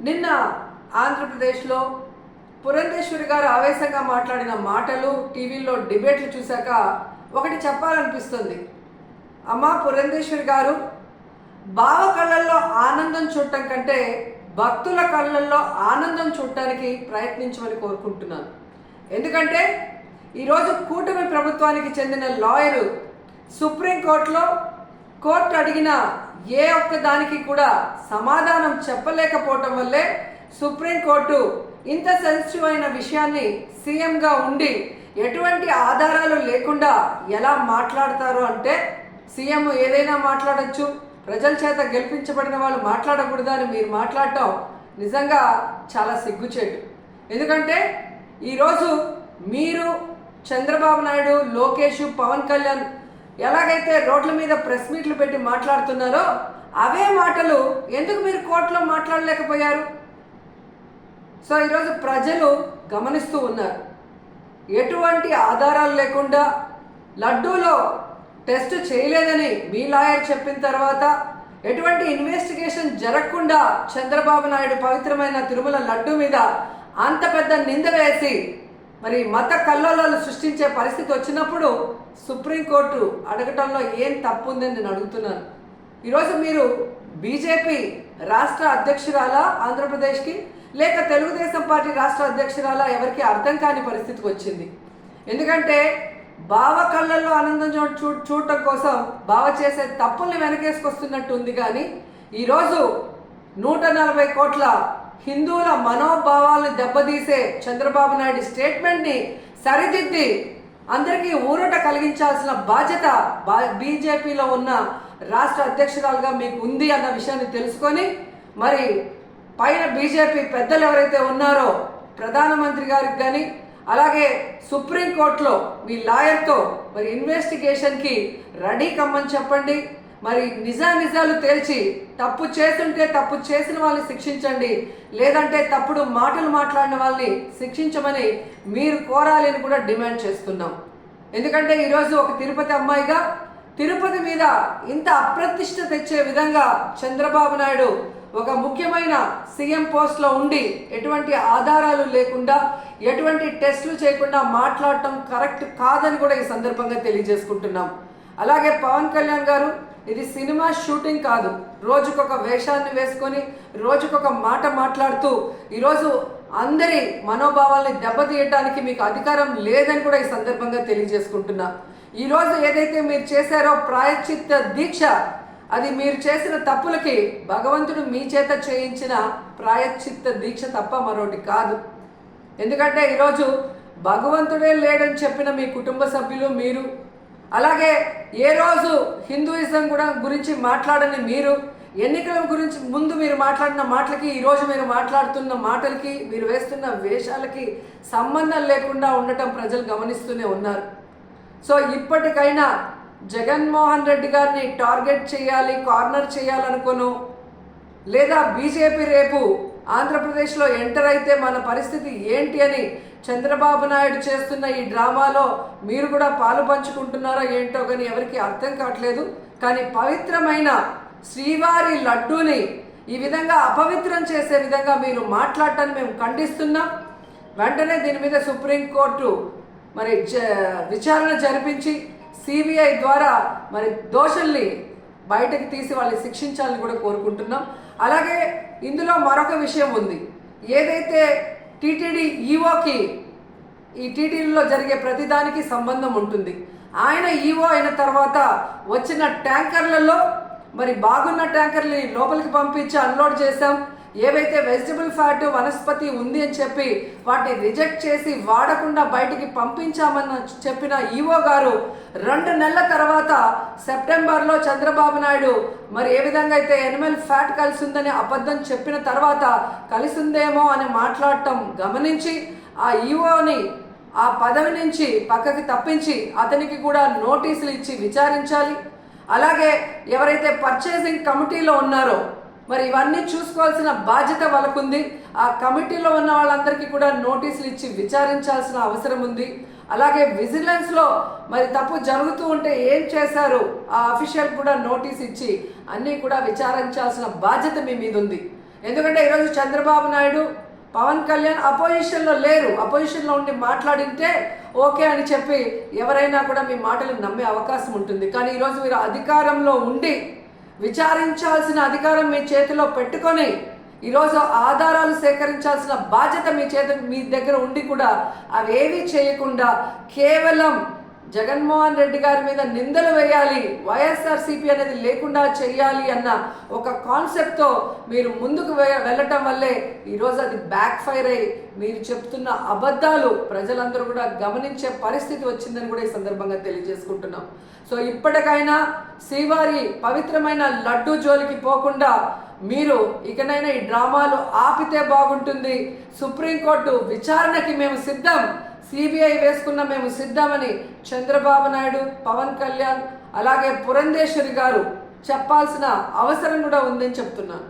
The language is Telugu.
నిన్న ఆంధ్రప్రదేశ్లో పురంధేశ్వరి గారు ఆవేశంగా మాట్లాడిన మాటలు టీవీలో డిబేట్లు చూశాక ఒకటి చెప్పాలనిపిస్తుంది. అమ్మ పురంధేశ్వరి గారు, బావ కళ్ళల్లో ఆనందం చూడటం కంటే భక్తుల కళ్ళల్లో ఆనందం చూడటానికి ప్రయత్నించమని కోరుకుంటున్నాను. ఎందుకంటే ఈరోజు కూటమి ప్రభుత్వానికి చెందిన లాయరు సుప్రీంకోర్టులో కోర్టు అడిగిన ఏ ఒక్క దానికి కూడా సమాధానం చెప్పలేకపోవటం వల్లే సుప్రీంకోర్టు ఇంత సెన్సిటివ్ అయిన విషయాన్ని సీఎంగా ఉండి ఎటువంటి ఆధారాలు లేకుండా ఎలా మాట్లాడతారు అంటే, సీఎం ఏదైనా మాట్లాడచ్చు, ప్రజల చేత గెలిపించబడిన వాళ్ళు మాట్లాడకూడదా అని మీరు మాట్లాడటం నిజంగా చాలా సిగ్గుచేటు. ఎందుకంటే ఈరోజు మీరు చంద్రబాబు నాయుడు, లోకేష్, పవన్ కళ్యాణ్ ఎలాగైతే రోడ్ల మీద ప్రెస్ మీట్లు పెట్టి మాట్లాడుతున్నారో అవే మాటలు ఎందుకు మీరు కోర్టులో మాట్లాడలేకపోయారు? సో ఈరోజు ప్రజలు గమనిస్తూ ఉన్నారు. ఎటువంటి ఆధారాలు లేకుండా లడ్డూలో టెస్ట్ చేయలేదని మీ లాయర్ చెప్పిన తర్వాత, ఎటువంటి ఇన్వెస్టిగేషన్ జరగకుండా చంద్రబాబు నాయుడు పవిత్రమైన తిరుమల లడ్డూ మీద అంత పెద్ద నింద వేసి మరి మత కల్లోలాలు సృష్టించే పరిస్థితి వచ్చినప్పుడు సుప్రీంకోర్టు అడగటంలో ఏం తప్పు ఉందని నేను అడుగుతున్నాను. ఈరోజు మీరు బీజేపీ రాష్ట్ర అధ్యక్షురాలా ఆంధ్రప్రదేశ్కి, లేక తెలుగుదేశం పార్టీ రాష్ట్ర అధ్యక్షురాలా, ఎవరికి అర్థం కాని పరిస్థితికి వచ్చింది. ఎందుకంటే బావ కళ్ళల్లో ఆనందం చూడటం కోసం బావ చేసే తప్పుల్ని వెనకేసుకొస్తున్నట్టు ఉంది. కానీ ఈరోజు 140 కోట్ల హిందువుల మనోభావాలను దెబ్బతీసే చంద్రబాబు నాయుడు స్టేట్మెంట్ని సరిదిద్ది అందరికీ ఊరట కలిగించాల్సిన బాధ్యత బీజేపీలో ఉన్న రాష్ట్ర అధ్యక్షురాలుగా మీకు ఉంది అన్న విషయాన్ని తెలుసుకొని, మరి పైన బీజేపీ పెద్దలు ఎవరైతే ఉన్నారో ప్రధానమంత్రి గారికి కానీ, అలాగే సుప్రీంకోర్టులో మీ లాయర్తో మరి ఇన్వెస్టిగేషన్కి రెడీ కమ్మని చెప్పండి. మరి నిజాలు తేల్చి తప్పు చేస్తుంటే తప్పు చేసిన వాళ్ళని శిక్షించండి, లేదంటే తప్పుడు మాటలు మాట్లాడిన వాళ్ళని శిక్షించమని మీరు కోరాలి అని కూడా డిమాండ్ చేస్తున్నాం. ఎందుకంటే ఈరోజు ఒక తిరుపతి అమ్మాయిగా తిరుపతి మీద ఇంత అప్రతిష్ట తెచ్చే విధంగా చంద్రబాబు నాయుడు ఒక ముఖ్యమైన సీఎం పోస్ట్లో ఉండి ఎటువంటి ఆధారాలు లేకుండా, ఎటువంటి టెస్టులు చేయకుండా మాట్లాడటం కరెక్ట్ కాదని కూడా ఈ సందర్భంగా తెలియజేసుకుంటున్నాం. అలాగే పవన్ కళ్యాణ్ గారు, ఇది సినిమా షూటింగ్ కాదు. రోజుకొక వేషాన్ని వేసుకొని రోజుకొక మాట మాట్లాడుతూ ఈరోజు అందరి మనోభావాల్ని దెబ్బతీయడానికి మీకు అధికారం లేదని కూడా ఈ సందర్భంగా తెలియజేసుకుంటున్నా. ఈరోజు ఏదైతే మీరు చేశారో ప్రాయశ్చిత్త దీక్ష, అది మీరు చేసిన తప్పులకి భగవంతుడు మీ చేత చేయించిన ప్రాయశ్చిత్త దీక్ష తప్ప మరొకటి కాదు. ఎందుకంటే ఈరోజు భగవంతుడే లేడని చెప్పిన మీ కుటుంబ సభ్యులు, మీరు, అలాగే ఏ రోజు హిందూయిజం కూడా గురించి మాట్లాడని మీరు, ఎన్నికల గురించి ముందు మీరు మాట్లాడిన మాటలకి ఈరోజు మీరు మాట్లాడుతున్న మాటలకి, మీరు వేస్తున్న వేషాలకి సంబంధం లేకుండా ఉండటం ప్రజలు గమనిస్తూనే ఉన్నారు. సో ఇప్పటికైనా జగన్మోహన్ రెడ్డి గారిని టార్గెట్ చేయాలి, కార్నర్ చేయాలనుకోను, లేదా బీజేపీ రేపు ఆంధ్రప్రదేశ్లో ఎంటర్ అయితే మన పరిస్థితి ఏంటి అని చంద్రబాబు నాయుడు చేస్తున్న ఈ డ్రామాలో మీరు కూడా పాలు పంచుకుంటున్నారో ఏంటో కానీ ఎవరికి అర్థం కావట్లేదు. కానీ పవిత్రమైన శ్రీవారి లడ్డూని ఈ విధంగా అపవిత్రం చేసే విధంగా మీరు మాట్లాడటాన్ని మేము ఖండిస్తున్నాం. వెంటనే దీని మీద సుప్రీంకోర్టు మరి విచారణ జరిపించి సిబిఐ ద్వారా మరి దోషుల్ని బయటకు తీసి వాళ్ళని శిక్షించాలని కూడా కోరుకుంటున్నాం. అలాగే ఇందులో మరొక విషయం ఉంది. ఏదైతే టీటీడీ ఈఓకి ఈ టీటీడీలో జరిగే ప్రతిదానికి సంబంధం ఉంటుంది. ఆయన ఈఓ అయిన తర్వాత వచ్చిన ట్యాంకర్లలో మరి బాగున్న ట్యాంకర్ని లోపలికి పంపించి అన్లోడ్ చేశాం. ఏవైతే వెజిటబుల్ ఫ్యాట్, వనస్పతి ఉంది అని చెప్పి వాటిని రిజెక్ట్ చేసి వాడకుండా బయటికి పంపించామని చెప్పిన ఈఓ గారు 2 నెలల తర్వాత సెప్టెంబర్లో చంద్రబాబు నాయుడు మరి ఏ విధంగా అయితే ఎనిమల్ ఫ్యాట్ కలిసి ఉందని అబద్ధం చెప్పిన తర్వాత కలిసిందేమో అని మాట్లాడటం గమనించి ఆ ఈఓని ఆ పదవి నుంచి పక్కకి తప్పించి అతనికి కూడా నోటీసులు ఇచ్చి విచారించాలి. అలాగే ఎవరైతే పర్చేసింగ్ కమిటీలో ఉన్నారో మరి ఇవన్నీ చూసుకోవాల్సిన బాధ్యత వాళ్ళకుంది. ఆ కమిటీలో ఉన్న వాళ్ళందరికీ కూడా నోటీసులు ఇచ్చి విచారించాల్సిన అవసరం ఉంది. అలాగే విజిలెన్స్లో మరి తప్పు జరుగుతూ ఉంటే ఏం చేశారు ఆ అఫీషియల్ కూడా నోటీస్ ఇచ్చి అన్నీ కూడా విచారించాల్సిన బాధ్యత మీ మీద ఉంది. ఎందుకంటే ఈరోజు చంద్రబాబు నాయుడు, పవన్ కళ్యాణ్ అపోజిషన్లో లేరు. అపోజిషన్లో ఉండి మాట్లాడింటే ఓకే అని చెప్పి ఎవరైనా కూడా మీ మాటలు నమ్మే అవకాశం ఉంటుంది. కానీ ఈరోజు మీరు అధికారంలో ఉండి విచారించాల్సిన అధికారం మీ చేతిలో పెట్టుకొని ఈరోజు ఆధారాలు సేకరించాల్సిన బాధ్యత మీ దగ్గర ఉండి కూడా అవేవి చేయకుండా కేవలం జగన్మోహన్ రెడ్డి గారి మీద నిందలు వేయాలి, వైఎస్ఆర్సీపీ అనేది లేకుండా చేయాలి అన్న ఒక కాన్సెప్ట్తో మీరు ముందుకు వెళ్ళటం వల్లే ఈరోజు అది బ్యాక్ ఫైర్ అయ్యి మీరు చెప్తున్న అబద్ధాలు ప్రజలందరూ కూడా గమనించే పరిస్థితి వచ్చిందని కూడా ఈ సందర్భంగా తెలియజేసుకుంటున్నాం. సో ఇప్పటికైనా శ్రీవారి పవిత్రమైన లడ్డూ జోలికి పోకుండా మీరు ఇకనైనా ఈ డ్రామాలు ఆపితే బాగుంటుంది. సుప్రీంకోర్టు విచారణకి మేము సిద్ధం, సిబిఐ వేసుకున్న మేము సిద్ధమని చంద్రబాబు నాయుడు, పవన్ కళ్యాణ్ అలాగే పురంధేశ్వరి గారు చెప్పాల్సిన అవసరం కూడా ఉందని చెప్తున్నాను.